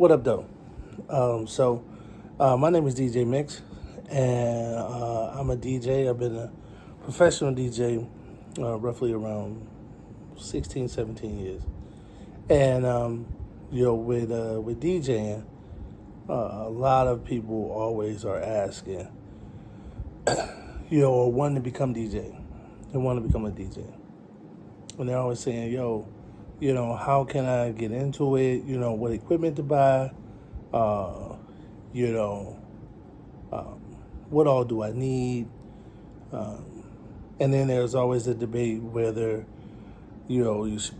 What up, though? My name is DJ Mix, and I'm a DJ. I've been a professional DJ roughly around 16, 17 years. And, with DJing, a lot of people always are asking, or wanting to become DJ. They want to become a DJ. And they're always saying, how can I get into it? What equipment to buy? Uh, you know, what all do I need? Um, and then there's always a debate whether, you should,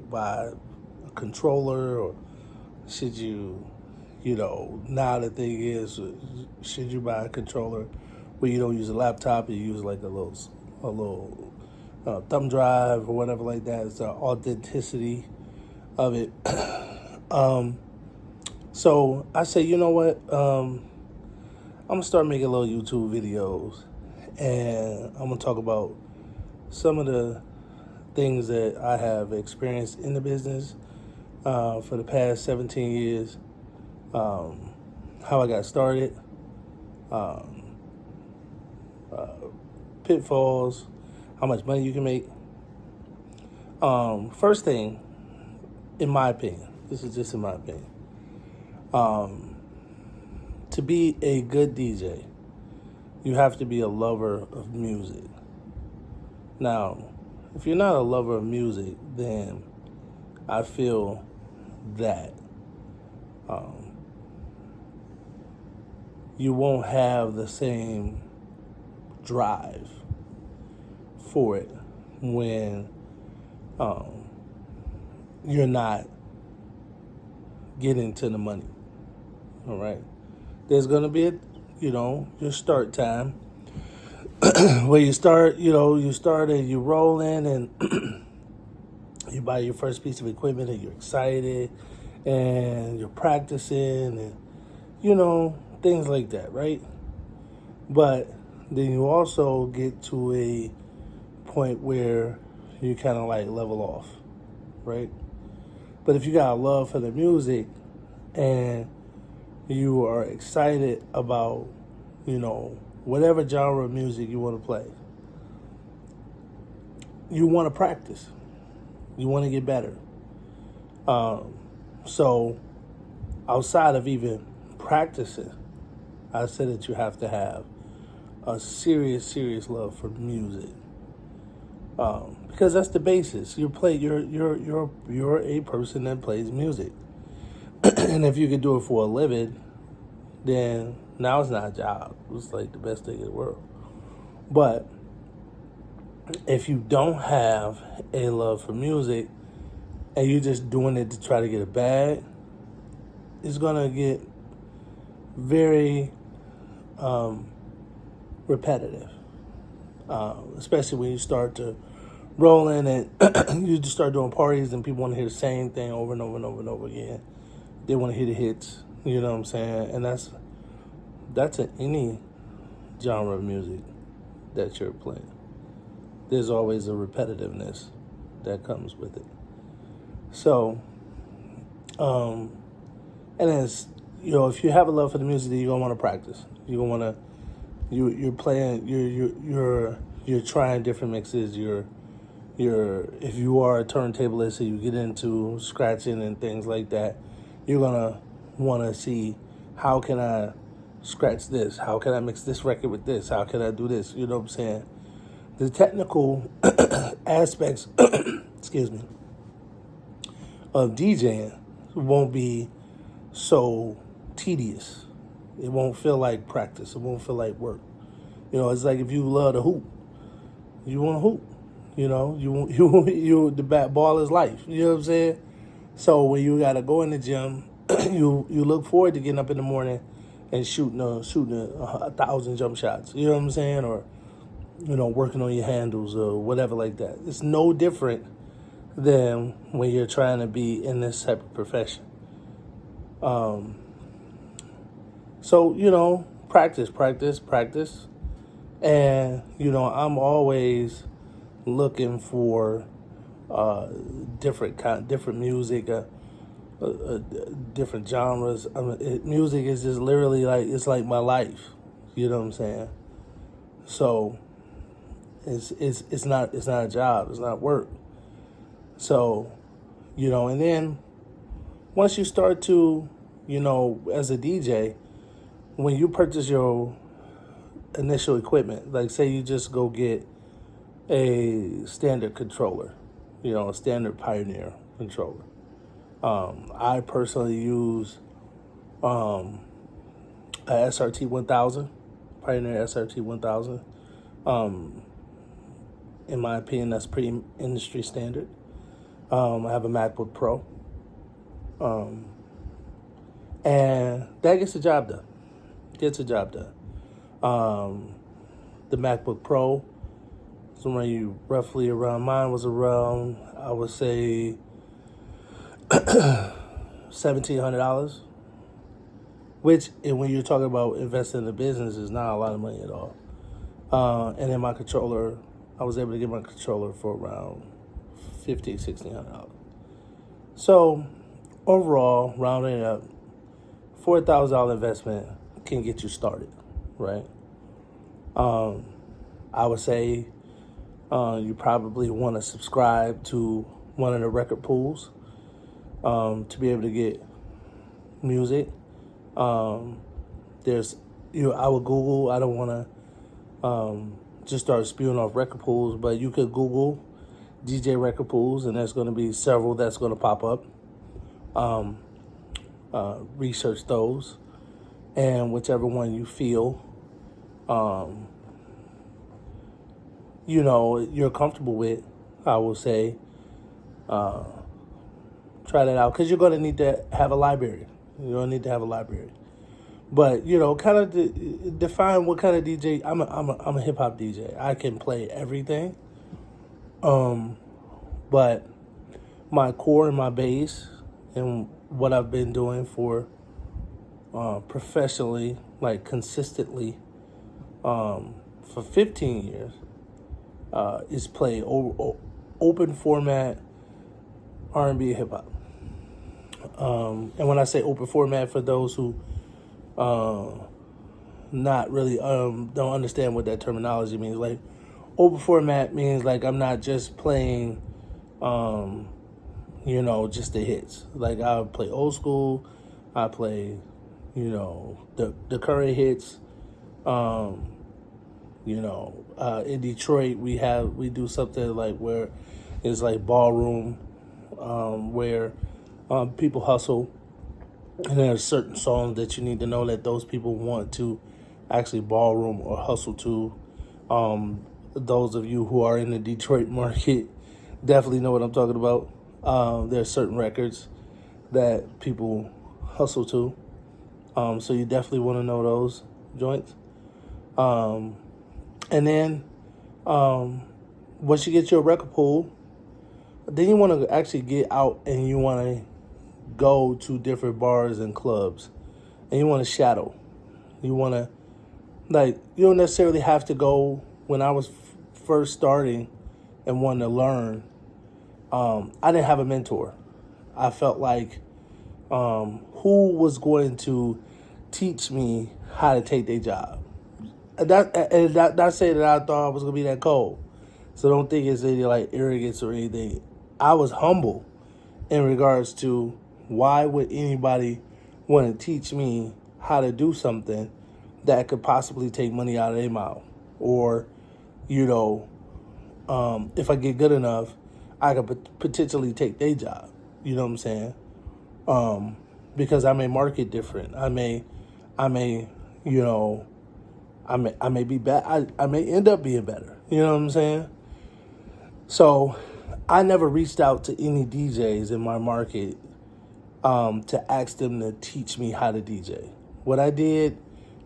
buy a controller or should you, now the thing is, should you buy a controller where you don't use a laptop, you use like a little thumb drive or whatever like that. It's the authenticity of it. um, so I say, you know what? I'm gonna start making little YouTube videos, and I'm gonna talk about some of the things that I have experienced in the business for the past 17 years, um, how I got started, um, uh, pitfalls, how much money you can make. First thing, in my opinion, this is just in my opinion, um, to be a good DJ, you have to be a lover of music. Now, if you're not a lover of music, then I feel that um, you won't have the same drive for it when um, you're not getting to the money. All right. There's going to be your start time where you start and you roll in and you buy your first piece of equipment and you're excited and you're practicing and, things like that, right? But then you also get to a point where you kind of like level off, right? But if you got a love for the music and you are excited about, whatever genre of music you want to play, you want to practice. You want to get better. So outside of even practicing, I said that you have to have a serious, serious love for music, because that's the basis. You're a person that plays music, and if you can do it for a living, then now it's not a job. It's like the best thing in the world. But if you don't have a love for music and you're just doing it to try to get a bag, it's gonna get very repetitive, especially when you start to roll in and you just start doing parties and people want to hear the same thing over and over and over and over again. They want to hear the hits, you know what I'm saying? And that's in any genre of music that you're playing. There's always a repetitiveness that comes with it. So, and as if you have a love for the music, then you're gonna want to practice. You're gonna want to you're playing you're trying different mixes. You're if you are a turntablist and you get into scratching and things like that, you're gonna want to see, how can I scratch this? How can I mix this record with this? How can I do this? You know what I'm saying? The technical aspects, excuse me, of DJing won't be so tedious. It won't feel like practice. It won't feel like work. It's like if you love to hoop, you want to hoop. The bat ball is life. You know what I'm saying? So when you gotta go in the gym, you look forward to getting up in the morning and shooting 1,000 jump shots. You know what I'm saying? Or working on your handles or whatever like that. It's no different than when you're trying to be in this type of profession. So practice, practice, practice, and I'm always looking for different music. different genres. I mean, music is just literally like it's like my life. You know what I'm saying? So it's not a job. It's not work. So and then once you start to as a DJ, when you purchase your initial equipment, like say you just go get a standard controller, a standard Pioneer controller. I personally use a SRT 1000, Pioneer SRT 1000. In my opinion, that's pretty industry standard. I have a MacBook Pro, and that gets the job done. Gets the job done. The MacBook Pro, roughly around mine was around, I would say, $1,700, which, and when you're talking about investing in a business, is not a lot of money at all. And then my controller, I was able to get my controller for around $1,500-$1,600. So overall, rounding it up, $4,000 investment can get you started, right? I would say you probably want to subscribe to one of the record pools to be able to get music. There's, I would Google. I don't want to just start spewing off record pools, but you could Google DJ record pools, and there's going to be several that's going to pop up. Research those, and whichever one you feel, you're comfortable with, I will say, try that out, because you're going to need to have a library. You're going to need to have a library. But, kind of define what kind of DJ. I'm a hip hop DJ. I can play everything. But my core and my base and what I've been doing for professionally, like consistently, for 15 years, is play open format R&B and hip hop. And when I say open format, for those who not really don't understand what that terminology means, like open format means like I'm not just playing just the hits. Like I play old school, I play the current hits. In Detroit we do something like where it's like ballroom, where people hustle, and there are certain songs that you need to know that those people want to actually ballroom or hustle to. Those of you who are in the Detroit market definitely know what I'm talking about. There are certain records that people hustle to. So you definitely want to know those joints. And then once you get your record pool, then you want to actually get out and you want to go to different bars and clubs, and you want to shadow. You want to, you don't necessarily have to go. When I was first starting and wanting to learn, I didn't have a mentor. I felt like who was going to teach me how to take their job? Not saying that I thought I was going to be that cold. So don't think it's any like arrogance or anything. I was humble in regards to why would anybody want to teach me how to do something that could possibly take money out of their mouth, or if I get good enough, I could potentially take their job. You know what I'm saying? Because I may market different. I may be bad. I may end up being better. You know what I'm saying? So I never reached out to any DJs in my market to ask them to teach me how to DJ. What I did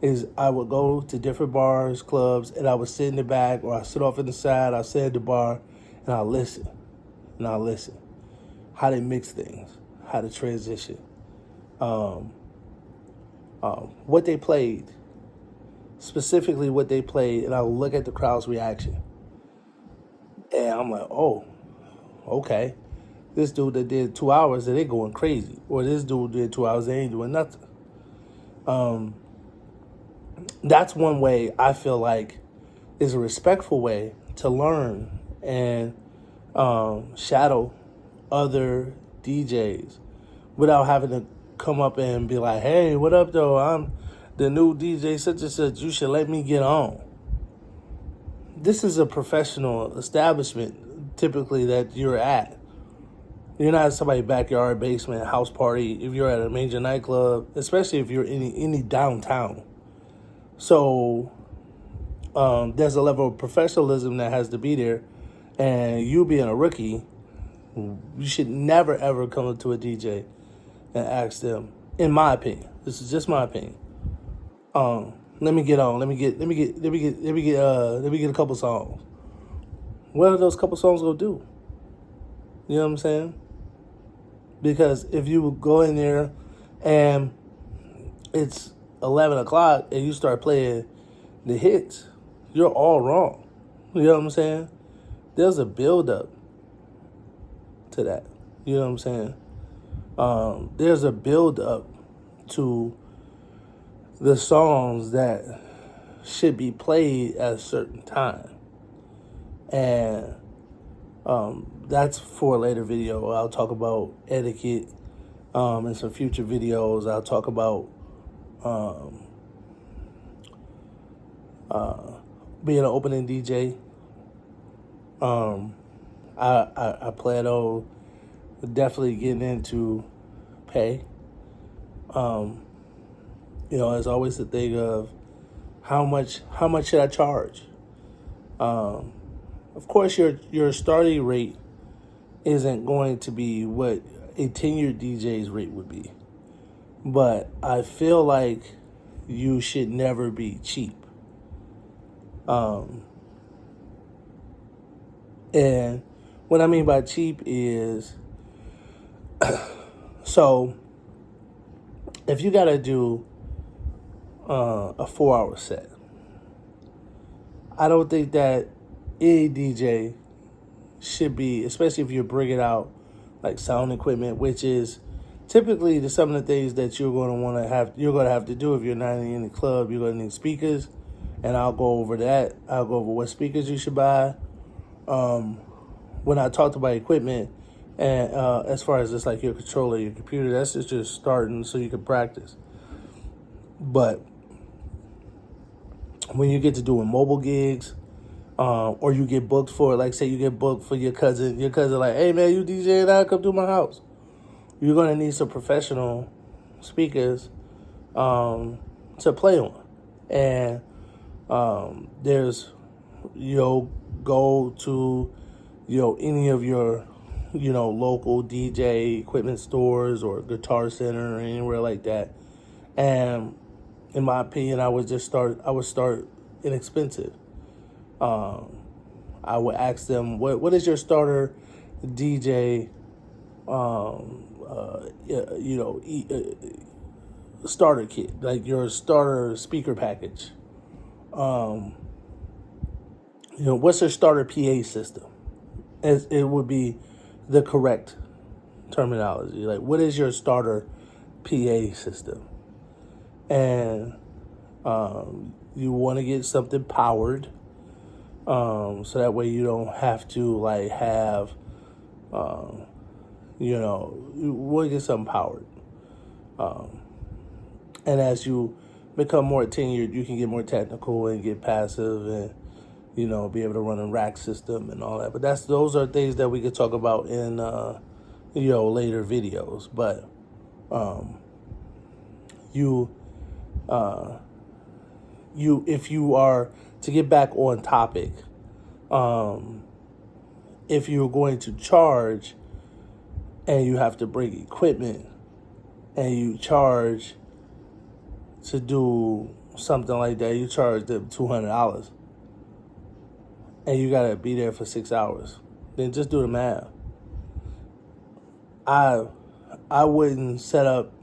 is I would go to different bars, clubs, and I would sit in the back, or I sit off in the side, I sit at the bar, and I'll listen. How they mix things, how to transition, what they played, specifically what they played, and I'll look at the crowd's reaction. And I'm like, oh, okay. this dude that did 2 hours and they going crazy, or this dude did 2 hours, they ain't doing nothing. That's one way I feel like is a respectful way to learn and shadow other DJs without having to come up and be like, hey, what up, though? I'm the new DJ such and such. You should let me get on. This is a professional establishment, typically, that you're at. You're not at somebody's backyard, basement, house party. If you're at a major nightclub, especially if you're in any downtown. So there's a level of professionalism that has to be there. And you being a rookie, you should never, ever come up to a DJ and ask them, in my opinion, this is just my opinion, let me get on, let me get a couple songs. What are those couple songs gonna do? You know what I'm saying? Because if you go in there and it's 11 o'clock and you start playing the hits, you're all wrong. You know what I'm saying? There's a build up to that. You know what I'm saying? There's a build up to the songs that should be played at a certain time. And that's for a later video. I'll talk about etiquette in some future videos. I'll talk about being an opening DJ. I plan on definitely getting into pay. There's always the thing of how much should I charge? Of course, your starting rate isn't going to be what a tenured DJ's rate would be, but I feel like you should never be cheap. And what I mean by cheap is, so if you got to do a 4-hour set, I don't think that any DJ should be, especially if you're bringing out like sound equipment, which is typically some of the things that you're going to have to do if you're not in any club. You're going to need speakers, and I'll go over that. I'll go over what speakers you should buy. When I talked about equipment, and as far as just like your controller, your computer, that's just starting so you can practice. But when you get to doing mobile gigs, or you get booked for, like say you get booked for your cousin like, hey man, you DJ and I come to my house. You're gonna need some professional speakers to play on. And go to any of your local DJ equipment stores or Guitar Center or anywhere like that. And in my opinion, I would start inexpensive. I would ask them, what is your starter DJ, starter kit, like your starter speaker package. What's your starter PA system? It would be the correct terminology. Like, what is your starter PA system? And you want to get something powered, so that way you don't have to like have, you want to get something powered. And as you become more tenured, you can get more technical and get passive and, be able to run a rack system and all that. But those are things that we could talk about in, later videos. But if you are, to get back on topic, if you're going to charge and you have to bring equipment and you charge to do something like that, you charge them $200 and you got to be there for 6 hours, then just do the math. I wouldn't set up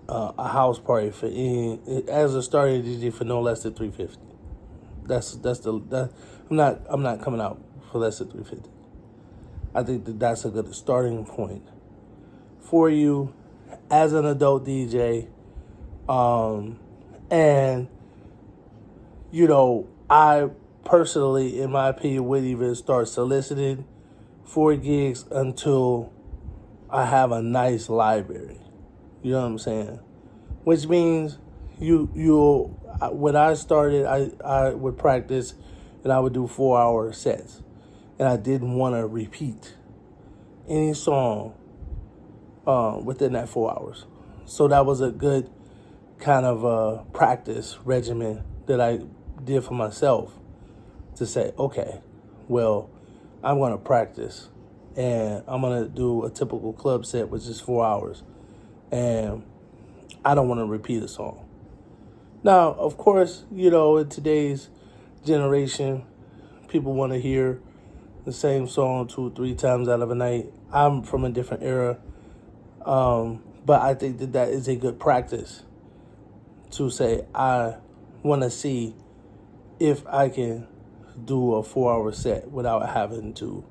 a house party for as a starting DJ for no less than $350. I'm not coming out for less than $350. I think that that's a good starting point for you as an adult DJ. And, I personally, in my opinion, wouldn't even start soliciting for gigs until I have a nice library. You know what I'm saying? Which means when I started, I would practice and I would do 4-hour sets. And I didn't want to repeat any song within that 4 hours. So that was a good kind of practice regimen that I did for myself to say, okay, well, I'm going to practice and I'm going to do a typical club set, which is 4 hours. And I don't want to repeat a song. Now, of course, in today's generation, people want to hear the same song 2-3 times out of a night. I'm from a different era. But I think that is a good practice to say, I want to see if I can do a 4-hour set without having to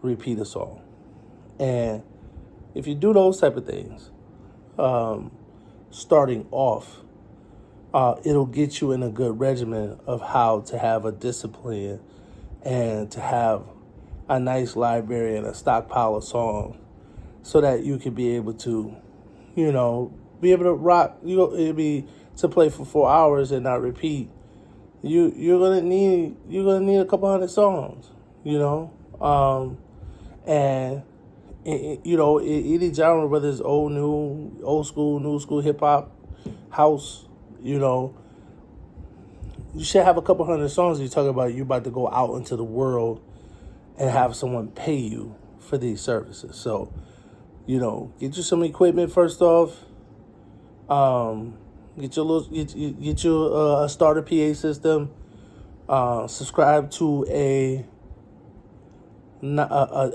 repeat a song. And if you do those type of things, starting off, it'll get you in a good regimen of how to have a discipline and to have a nice library and a stockpile of songs so that you can be able to, be able to rock. It'll be to play for 4 hours and not repeat. You're gonna need a couple hundred songs, and any genre, whether it's old school, new school, hip hop, house, you should have a couple hundred songs. You talk about you about to go out into the world and have someone pay you for these services. So, get you some equipment first off. Get your a starter PA system. Subscribe to a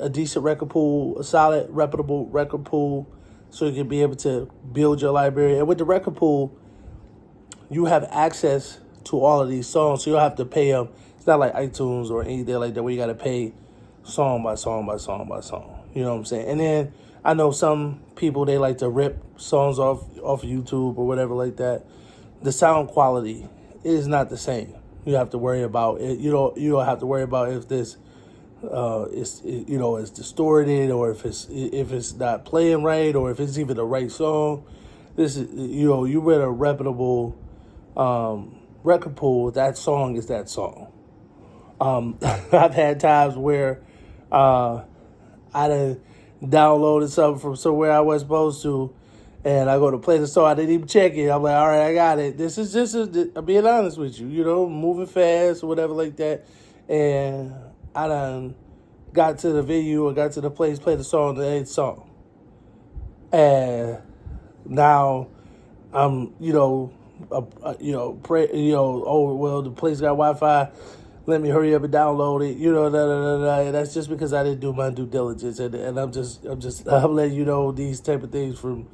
decent record pool, a solid, reputable record pool, so you can be able to build your library. And with the record pool, you have access to all of these songs, so you don't have to pay them. It's not like iTunes or anything like that where you got to pay song by song by song by song. You know what I'm saying? And then I know some people, they like to rip songs off YouTube or whatever like that. The sound quality is not the same. You have to worry about it. You don't have to worry about if this it's distorted, or if it's not playing right, or if it's even the right song. This is you with a reputable record pool. That song is that song. I've had times where I done downloaded something from somewhere I wasn't supposed to, and I go to play the song. I didn't even check it. I'm like, all right, I got it. This is just I'm being honest with you, moving fast or whatever like that. And I done got to the venue or got to the place, played the song, the 8th song. And now I'm, oh, well, the place got Wi-Fi. Let me hurry up and download it, And that's just because I didn't do my due diligence. And I'm letting you know these type of things from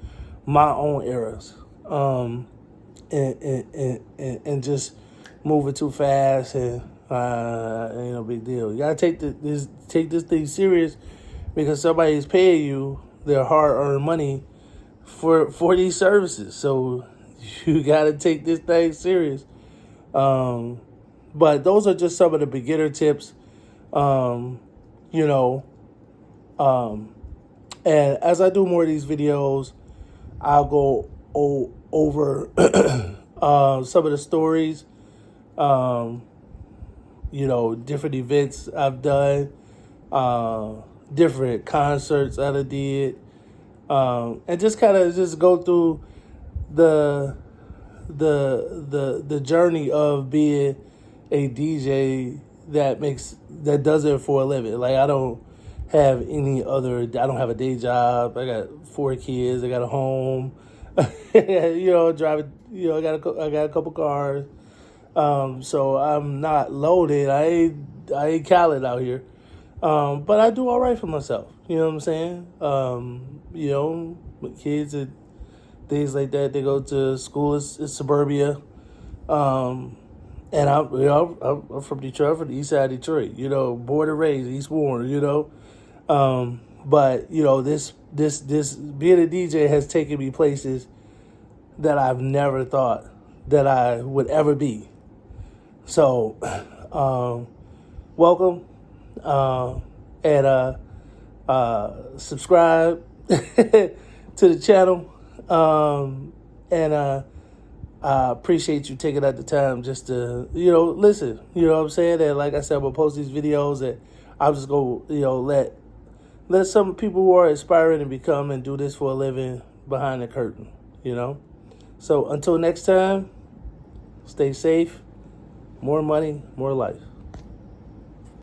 my own eras. And just moving too fast and ain't no big deal. You gotta take this thing serious, because somebody's paying you their hard-earned money for these services. So you gotta take this thing serious. But those are just some of the beginner tips, and as I do more of these videos, I'll go over some of the stories, different events I've done, different concerts I did, and just kind of just go through the journey of being a DJ that does it for a living. Like, I don't have a day job. I got 4 kids. I got a home. Driving. I got a couple cars. So I'm not loaded. I ain't Khaled out here. But I do all right for myself. You know what I'm saying? With kids and things like that, they go to school in suburbia. And I'm from Detroit, from the east side of Detroit, born and raised, East Warren, But you know, this being a DJ has taken me places that I've never thought that I would ever be. So, welcome, and subscribe to the channel, and I appreciate you taking out the time just to, listen. You know what I'm saying? And like I said, I'm gonna post these videos, and I'm just gonna, let some people who are aspiring to become and do this for a living behind the curtain. So until next time, stay safe. More money, more life.